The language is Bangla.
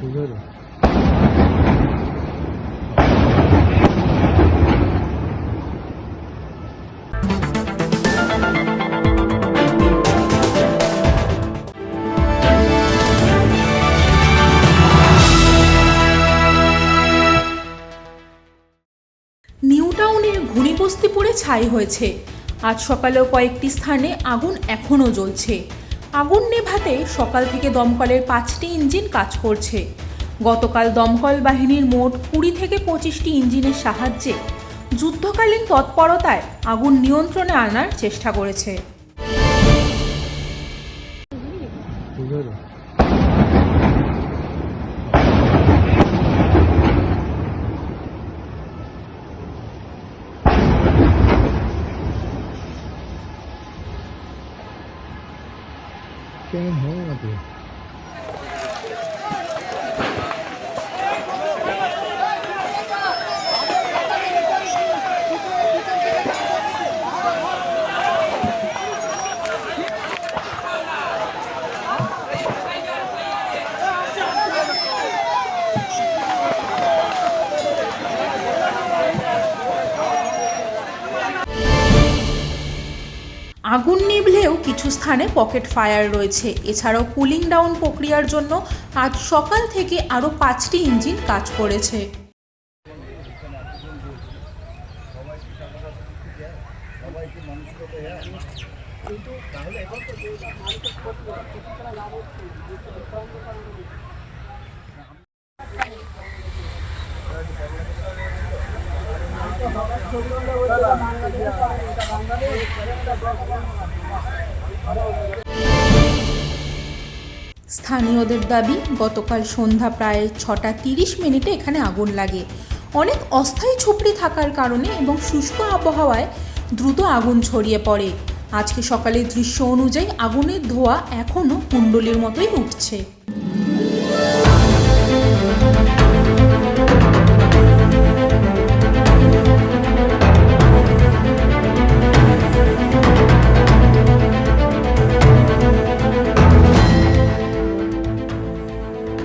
이거를 নিউ টাউনের ঘুনিবস্তি পুড়ে ছাই হয়েছে। আজ সকালেও কয়েকটি স্থানে আগুন এখনও জ্বলছে। আগুন নেভাতে সকাল থেকে দমকলের 5টি ইঞ্জিন কাজ করছে। গতকাল দমকল বাহিনীর মোট 20 থেকে 25টি ইঞ্জিনের সাহায্যে যুদ্ধকালীন তৎপরতায় আগুন নিয়ন্ত্রণে আনার চেষ্টা করেছে। 이거를 게임 해야 돼. আগুন নিভলেও কিছু স্থানে পকেট ফায়ার রয়েছে। এছাড়াও কুলিং ডাউন প্রক্রিয়ার জন্য আজ সকাল থেকে আরও 5টি ইঞ্জিন কাজ করেছে। স্থানীয়দের দাবি, গতকাল সন্ধ্যা প্রায় 6:30 এখানে আগুন লাগে। অনেক অস্থায়ী ঝুপড়ি থাকার কারণে এবং শুষ্ক আবহাওয়ায় দ্রুত আগুন ছড়িয়ে পড়ে। আজকে সকালের দৃশ্য অনুযায়ী আগুনের ধোঁয়া এখনও কুণ্ডলীর মতোই উঠছে।